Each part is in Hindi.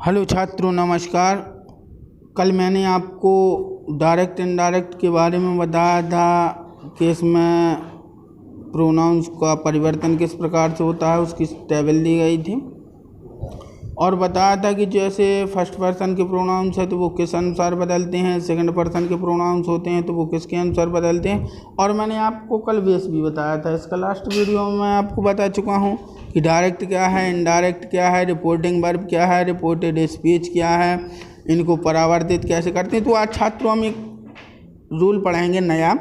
हेलो छात्रों, नमस्कार। कल मैंने आपको डायरेक्ट इनडायरेक्ट के बारे में बताया था कि इसमें प्रोनाउंस का परिवर्तन किस प्रकार से होता है, उसकी टेबल दी गई थी और बताया था कि जैसे फर्स्ट पर्सन के प्रोनाउंस है तो वो किस अनुसार बदलते हैं, सेकंड पर्सन के प्रोनाउंस होते हैं तो वो किसके अनुसार बदलते हैं। और मैंने आपको कल बेस भी बताया था। इसका लास्ट वीडियो में मैं आपको बता चुका हूँ कि डायरेक्ट क्या है, इनडायरेक्ट क्या है, रिपोर्टिंग वर्ब क्या है, रिपोर्टेड स्पीच क्या है, इनको परावर्तित कैसे करते हैं। तो आज छात्रों हम एक रूल पढ़ेंगे। नया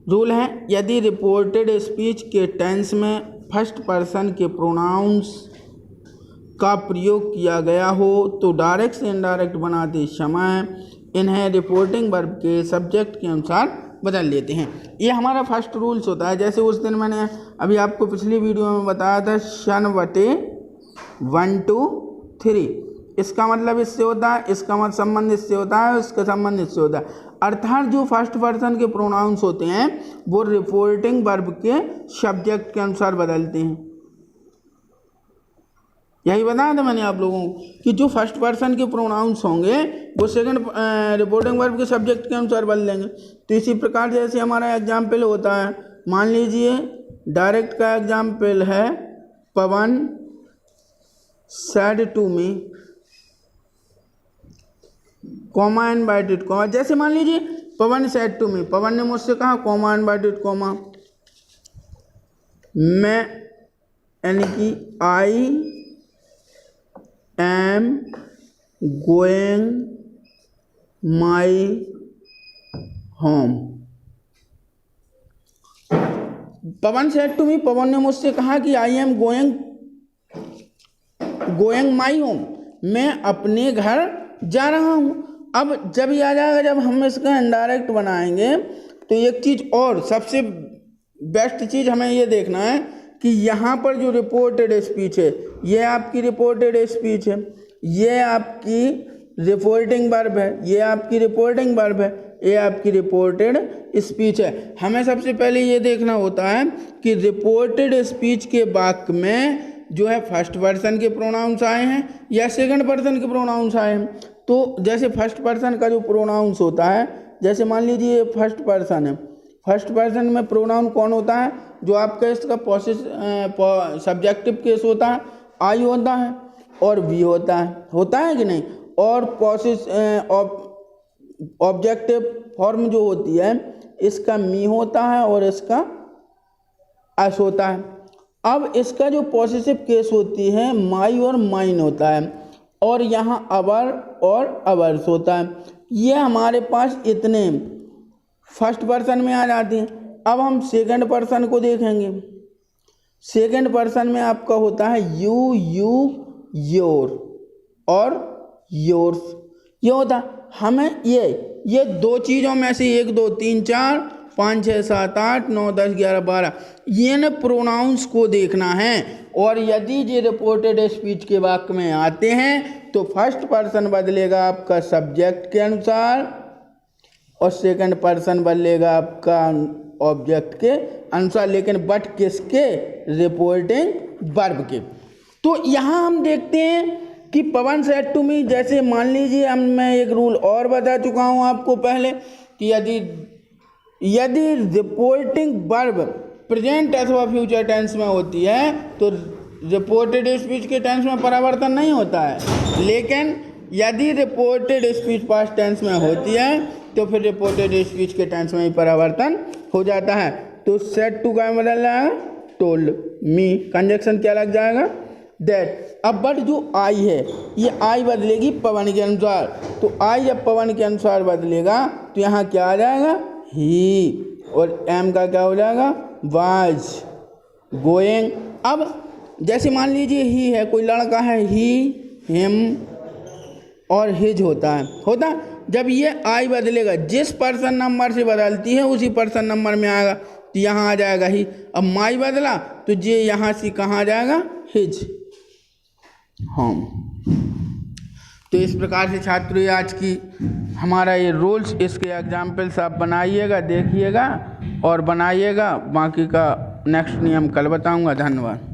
रूल है, यदि रिपोर्टेड स्पीच के टेंस में फर्स्ट पर्सन के प्रोनाउंस का प्रयोग किया गया हो तो डायरेक्ट से इनडायरेक्ट बनाते समय इन्हें रिपोर्टिंग वर्ब के सब्जेक्ट के अनुसार बदल लेते हैं। ये हमारा फर्स्ट रूल्स होता है। जैसे उस दिन मैंने अभी आपको पिछली वीडियो में बताया था शन/1 2 3, इसका मतलब इससे होता है, इसका संबंध इससे होता है, इसका संबंध इससे होता है। अर्थात जो फर्स्ट पर्सन के प्रोनाउंस होते हैं वो रिपोर्टिंग वर्ब के सब्जेक्ट के अनुसार बदलते हैं। यही बताया था मैंने आप लोगों को कि जो फर्स्ट पर्सन के प्रोनाउंस होंगे वो सेकंड रिपोर्टिंग वर्ब के सब्जेक्ट के अनुसार बदलेंगे। तो इसी प्रकार जैसे हमारा एग्जाम्पल होता है, मान लीजिए डायरेक्ट का एग्जाम्पल है Pawan said to me, comma invited comma. जैसे मान लीजिए पवन सेड टू मी, पवन ने मुझसे कहा कॉमा इनवाइटेड कॉमा, मैं यानी कि I am going my home। Pawan said to me, Pawan ने मुझसे कहा कि I am going my home, मैं अपने घर जा रहा हूं। अब जब ये आ जाएगा, जब हम इसका इनडायरेक्ट बनाएंगे तो एक चीज और सबसे बेस्ट चीज हमें ये देखना है कि यहाँ पर जो रिपोर्टेड स्पीच है ये आपकी रिपोर्टेड स्पीच है, ये आपकी रिपोर्टिंग वर्ब है, ये आपकी रिपोर्टिंग वर्ब है, ये आपकी रिपोर्टेड स्पीच है। हमें सबसे पहले ये देखना होता है कि रिपोर्टेड स्पीच के वाक्य में जो है फर्स्ट पर्सन के प्रोनाउंस आए हैं या सेकंड पर्सन के प्रोनाउंस आए हैं। तो जैसे फर्स्ट पर्सन का जो प्रोनाउंस होता है, जैसे मान लीजिए फर्स्ट पर्सन है, फर्स्ट पर्सन में प्रोनाउन कौन होता है? जो आपका इसका सब्जेक्टिव केस होता है, आई होता है और वी होता है कि नहीं। और ऑब्जेक्टिव फॉर्म जो होती है इसका मी होता है और इसका एस होता है। अब इसका जो पॉसेसिव केस होती है माई और माइन होता है और यहाँ अवर और अवर्स होता है। ये हमारे पास इतने फर्स्ट पर्सन में आ जाते हैं। अब हम सेकंड पर्सन को देखेंगे। सेकंड पर्सन में आपका होता है यू, योर और योर्स। ये होता है हमें ये दो चीज़ों में से 1 2 3 4 5 6 7 8 9 10 11 12 ये न प्रोनाउंस को देखना है। और यदि ये रिपोर्टेड स्पीच के वाक्य में आते हैं तो फर्स्ट पर्सन बदलेगा आपका सब्जेक्ट के अनुसार और सेकंड पर्सन बदलेगा आपका ऑब्जेक्ट के अनुसार, लेकिन बट किसके? रिपोर्टिंग वर्ब के। तो यहाँ हम देखते हैं कि पवन सेड टू मी, जैसे मान लीजिए मैं एक रूल और बता चुका हूँ आपको पहले कि यदि रिपोर्टिंग वर्ब प्रेजेंट अथवा फ्यूचर टेंस में होती है तो रिपोर्टेड स्पीच के टेंस में परिवर्तन नहीं होता है। लेकिन यदि रिपोर्टेड स्पीच पास्ट टेंस में होती है तो फिर रिपोर्टेड स्पीच के टेंस में ही परिवर्तन हो जाता है। तो सेड टू का बदल जाएगा टोल्ड मी, कंजक्शन क्या लग जाएगा? दैट। अब बट जो आई है ये आई बदलेगी पवन के अनुसार, तो आई जब पवन के अनुसार बदलेगा तो यहाँ क्या आ जाएगा? ही। और एम का क्या हो जाएगा? Was going. अब जैसे मान लीजिए ही है, कोई लड़का है, ही, हिम और हिज होता है। जब ये आई बदलेगा, जिस पर्सन नंबर से बदलती है उसी पर्सन नंबर में आएगा, तो यहाँ आ जाएगा ही। अब माई बदला तो ये यहाँ से कहाँ आ जाएगा? His home. तो इस प्रकार से छात्रों आज की हमारा ये रूल्स, इसके एग्जाम्पल्स आप बनाइएगा, देखिएगा और बनाइएगा। बाकी का नेक्स्ट नियम कल बताऊँगा। धन्यवाद।